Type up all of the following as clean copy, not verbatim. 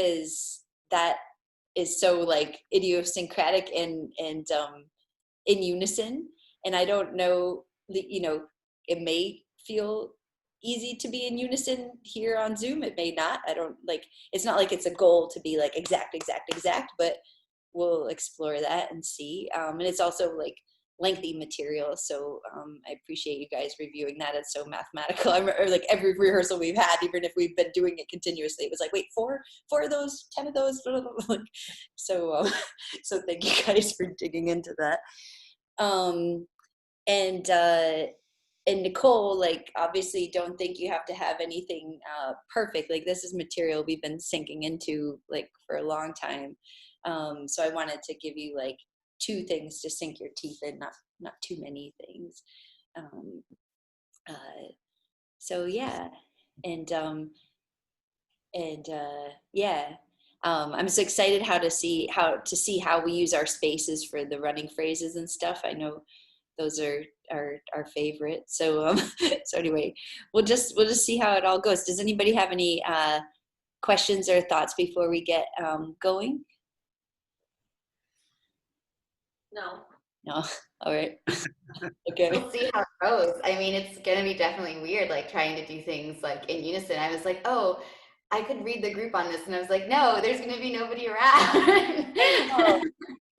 is that is so like idiosyncratic and in unison. And I don't know, you know, it may feel easy to be in unison here on Zoom. It may not. I don't like, it's not like it's a goal to be like exact, but we'll explore that and see. And it's also like lengthy material. So I appreciate you guys reviewing that. It's so mathematical. I remember like every rehearsal we've had, even if we've been doing it continuously, it was like, wait, four of those, 10 of those. So thank you guys for digging into that. And Nicole, like, obviously don't think you have to have anything perfect. Like, this is material we've been sinking into like for a long time. So I wanted to give you like 2 things to sink your teeth in, not too many things. So yeah, yeah. I'm so excited to see how we use our spaces for the running phrases and stuff. I know those are our favorite. So so anyway, we'll just see how it all goes. Does anybody have any questions or thoughts before we get going? No. All right. Okay. We'll see how it goes. I mean, it's gonna be definitely weird, like trying to do things like in unison. I was like, oh, I could read the group on this, and I was like, no, there's gonna be nobody around.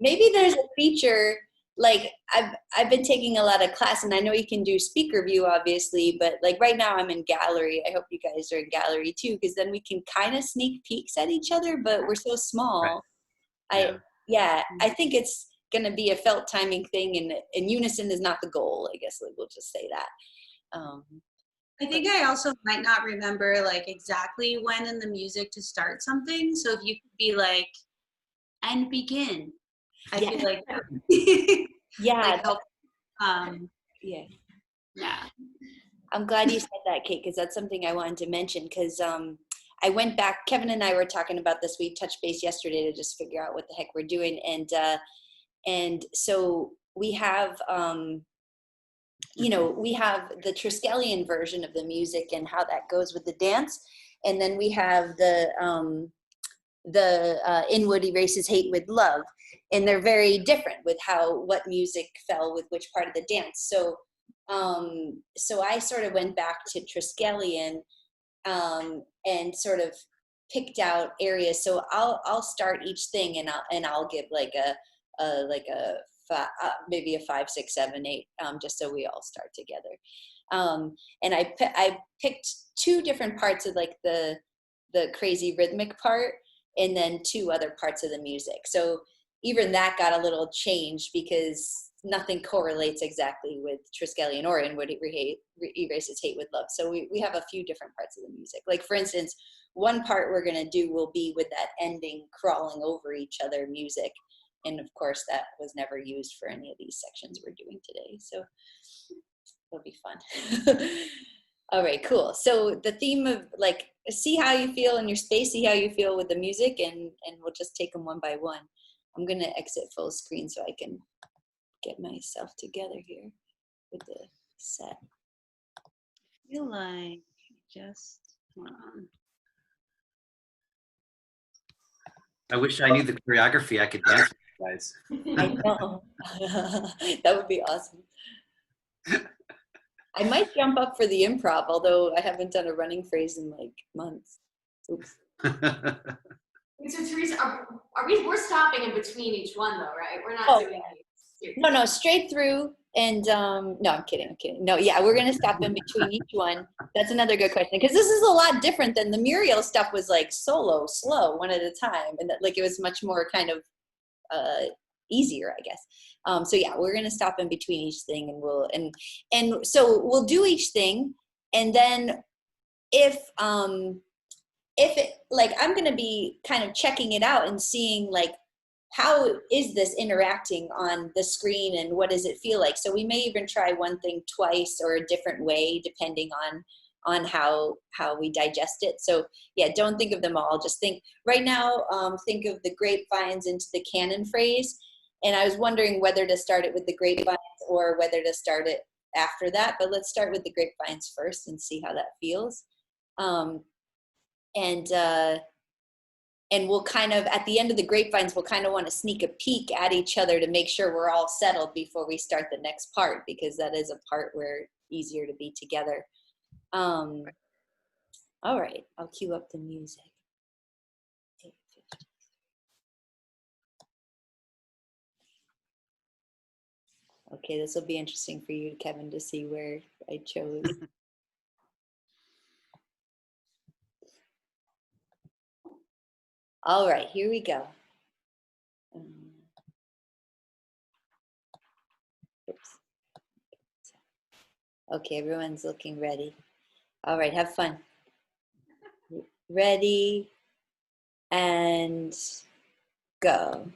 Maybe there's a feature, like I've been taking a lot of class, and I know you can do speaker view obviously, but like right now I'm in gallery. I hope you guys are in gallery too, because then we can kind of sneak peeks at each other, but we're so small. Right. I think it's going to be a felt timing thing, and unison is not the goal. I guess we'll just say that. I think I also might not remember like exactly when in the music to start something. So if you could be like, and begin. I feel like yeah. Like yeah. I'm glad you said that, Kate, because that's something I wanted to mention, because I went back, Kevin and I were talking about this. We touched base yesterday to just figure out what the heck we're doing. And so we have, we have the Triskelion version of the music and how that goes with the dance. And then we have the Inwood Erases Hate with Love. And they're very different with what music fell with which part of the dance. So I sort of went back to Triskelion and sort of picked out areas. So I'll start each thing and I'll give like maybe a 5, 6, 7, 8, just so we all start together. And I picked 2 different parts of like the crazy rhythmic part, and then 2 other parts of the music. So even that got a little changed because nothing correlates exactly with Triskelion or Inwood Erases Hate with Love. So we have a few different parts of the music. Like, for instance, one part we're going to do will be with that ending crawling over each other music. And of course, that was never used for any of these sections we're doing today. So it'll be fun. All right, cool. So the theme of like, see how you feel in your space, see how you feel with the music, and we'll just take them one by one. I'm going to exit full screen so I can get myself together here with the set. I feel like just, hold on. I wish I knew the choreography. I could dance with you guys. I know. That would be awesome. I might jump up for the improv, although I haven't done a running phrase in like months. Oops. So Teresa, we're stopping in between each one though, right? We're not doing these. No, straight through. And no, I'm kidding. No, yeah, we're gonna stop in between each one. That's another good question, because this is a lot different than the Muriel stuff was like solo, slow, one at a time, and like it was much more kind of easier, I guess. So yeah, we're gonna stop in between each thing, and so we'll do each thing, and then if it, like, I'm gonna be kind of checking it out and seeing like, how is this interacting on the screen and what does it feel like? So we may even try one thing twice or a different way depending on how we digest it. So yeah, don't think of them all. Just think right now, think of the grapevines into the canon phrase. And I was wondering whether to start it with the grapevines or whether to start it after that, but let's start with the grapevines first and see how that feels. and we'll kind of, at the end of the grapevines, we'll kind of want to sneak a peek at each other to make sure we're all settled before we start the next part, because that is a part where it's easier to be together. All right, I'll cue up the music. Okay, this will be interesting for you, Kevin, to see where I chose. All right, here we go. Oops. Okay, everyone's looking ready. All right, have fun. Ready, and go.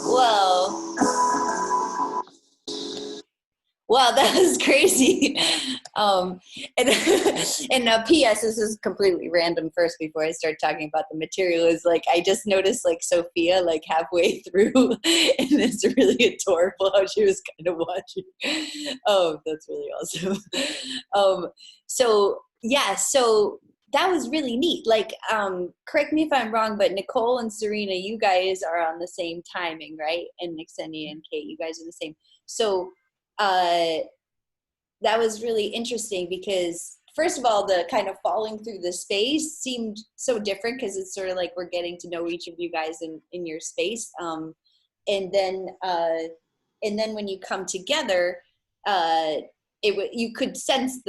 Whoa. Wow, that was crazy. And P.S., this is completely random first before I start talking about the material, is like, I just noticed like Sophia like halfway through, and it's really adorable how she was kind of watching. Oh, that's really awesome. So yeah, so that was really neat. Like, correct me if I'm wrong, but Nicole and Serena, you guys are on the same timing, right? And Nixenia and Kate, you guys are the same. So that was really interesting because, first of all, the kind of falling through the space seemed so different because it's sort of like we're getting to know each of you guys in your space. And then when you come together, you could sense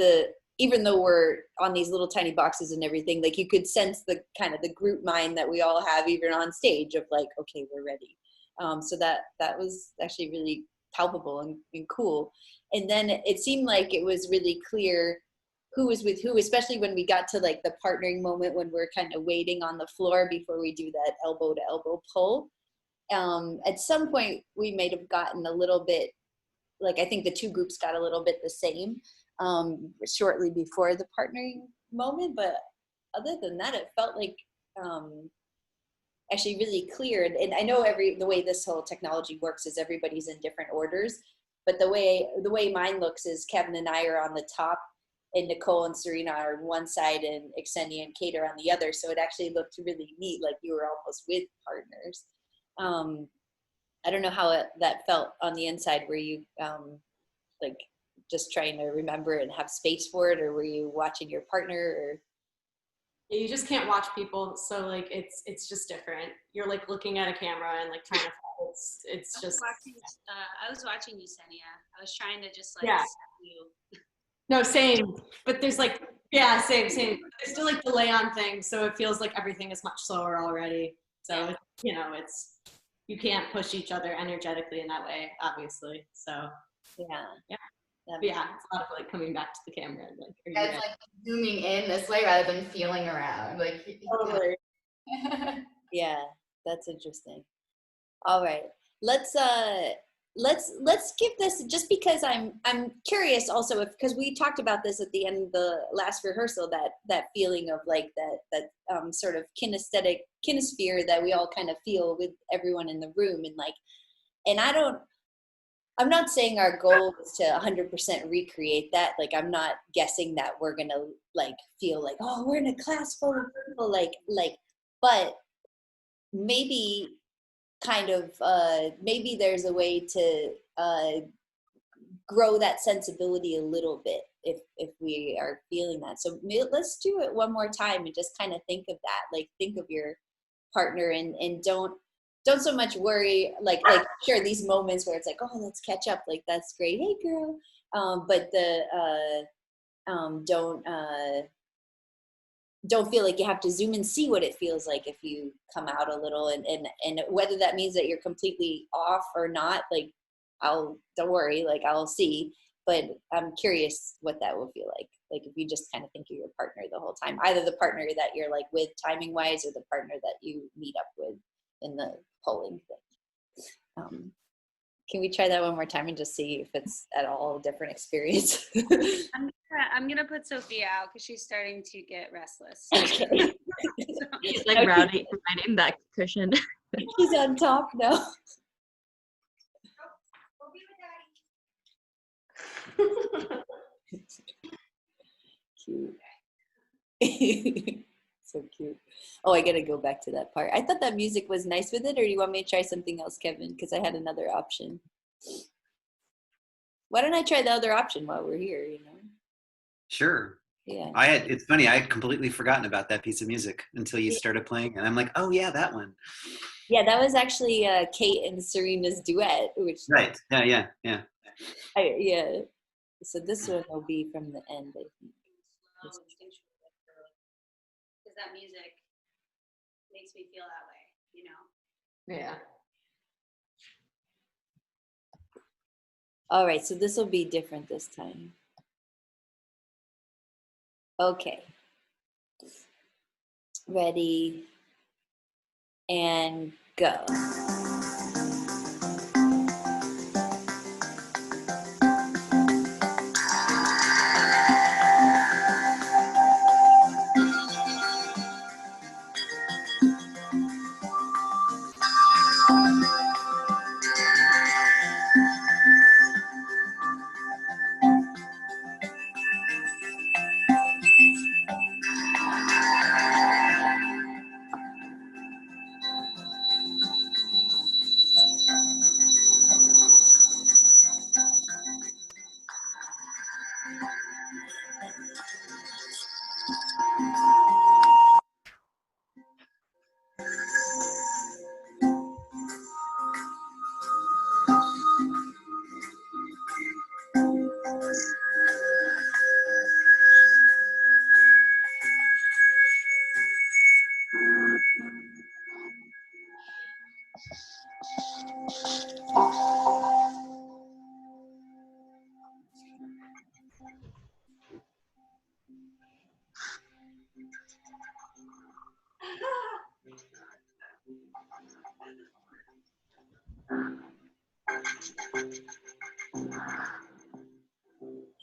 even though we're on these little tiny boxes and everything, like you could sense the kind of the group mind that we all have even on stage of like, okay, we're ready. So that was actually really palpable and cool. And then it seemed like it was really clear who was with who, especially when we got to like the partnering moment when we're kind of waiting on the floor before we do that elbow to elbow pull. At some point we might have gotten a little bit, like, I think the two groups got a little bit the same shortly before the partnering moment, but other than that, it felt like actually really clear. And I know the way this whole technology works is everybody's in different orders, but the way mine looks is Kevin and I are on the top, and Nicole and Serena are on one side, and Xenia and Kate are on the other. So it actually looked really neat, like you were almost with partners. I don't know how that felt on the inside. Were you like just trying to remember and have space for it, or were you watching your partner? Or Yeah, you just can't watch people, so like it's just different. You're like looking at a camera and like trying to. It's just. I was watching you, Senia. I was trying to just like Yeah. see you. No, same. But there's like, yeah, same. There's still like delay on things, so it feels like everything is much slower already. So you can't push each other energetically in that way, obviously. So yeah. But yeah, it's a lot of like coming back to the camera and like, It's like zooming in this way rather than feeling around. Like, totally. Yeah, that's interesting. All right, let's give this, just because I'm curious also, because we talked about this at the end of the last rehearsal, that feeling of like that sort of kinesphere that we all kind of feel with everyone in the room, and like, and I'm not saying our goal is to 100% recreate that. Like, I'm not guessing that we're going to like feel like, oh, we're in a class full of people, but maybe kind of, maybe there's a way to grow that sensibility a little bit if we are feeling that. So let's do it one more time and just kind of think of that, like think of your partner and don't so much worry, like sure, these moments where it's like, oh, let's catch up, like that's great, hey girl, but don't feel like you have to zoom and see what it feels like if you come out a little, and whether that means that you're completely off or not, like don't worry, like I'll see, but I'm curious what that will feel like if you just kind of think of your partner the whole time, either the partner that you're like with timing wise or the partner that you meet up with in the polling thing. Can we try that one more time and just see if it's at all a different experience? I'm gonna put Sophia out because she's starting to get restless. Okay. She's like riding that cushion. She's on top now. Cute. So cute. Oh, I gotta go back to that part. I thought that music was nice with it, or do you want me to try something else, Kevin? Because I had another option. Why don't I try the other option while we're here, you know? Sure. Yeah. It's funny, I had completely forgotten about that piece of music until you started playing, and I'm like, oh yeah, that one. Yeah, that was actually Kate and Serena's duet, which Right. Yeah. yeah. So this one will be from the end, I think. Because that music makes me feel that way, you know? Yeah. All right, so this will be different this time. Okay. Ready and go.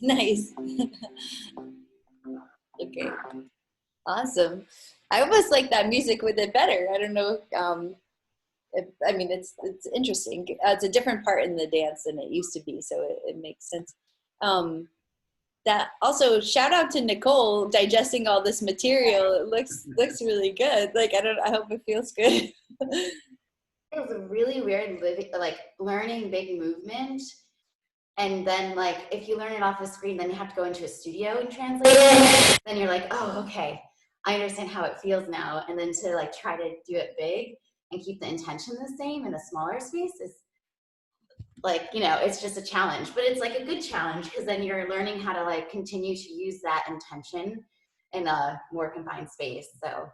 Nice. Okay. Awesome. I almost like that music with it better. I don't know. I mean, it's interesting. It's a different part in the dance than it used to be, so it makes sense. That also, shout out to Nicole digesting all this material. It looks really good. Like I hope it feels good. It was really weird learning big movement. And then like, if you learn it off a screen, then you have to go into a studio and translate it. Then you're like, oh, okay, I understand how it feels now. And then to like try to do it big and keep the intention the same in a smaller space is like, you know, it's just a challenge, but it's like a good challenge because then you're learning how to like continue to use that intention in a more confined space. So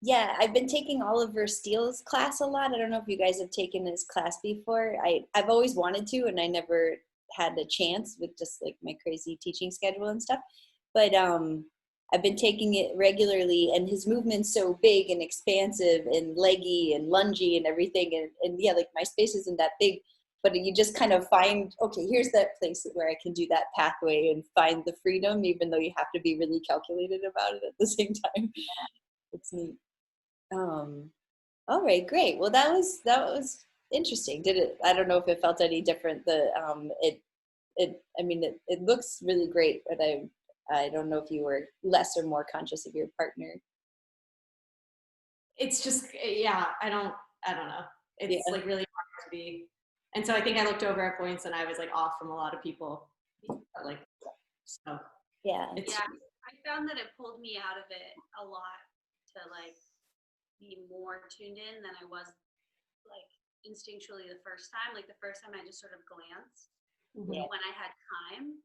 Yeah, I've been taking Oliver Steele's class a lot. I don't know if you guys have taken his class before. I've always wanted to, and I never had a chance with just like my crazy teaching schedule and stuff. But I've been taking it regularly, and his movement's so big and expansive and leggy and lungy and everything. And yeah, like my space isn't that big, but you just kind of find, okay, here's that place where I can do that pathway and find the freedom, even though you have to be really calculated about it at the same time. It's neat. All right, great. Well, that was Interesting. Did it? I don't know if it felt any different. It looks really great, but I don't know if you were less or more conscious of your partner. It's just, yeah, I don't know. It's like really hard to be. And so I think I looked over at points and I was like off from a lot of people. Like, so. Yeah. I found that it pulled me out of it a lot to like be more tuned in than I was like instinctually the first time. Like the first time I just sort of glanced when I had time,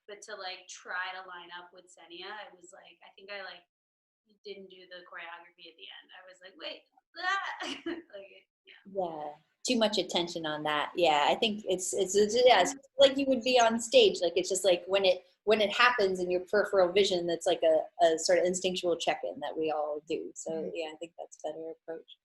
but to like try to line up with Senia, I was like, I think I like didn't do the choreography at the end. I was like, wait, like, Yeah. Too much attention on that. Yeah, I think it's like you would be on stage. Like it's just like when it happens in your peripheral vision, that's like a sort of instinctual check-in that we all do. So yeah, I think that's a better approach.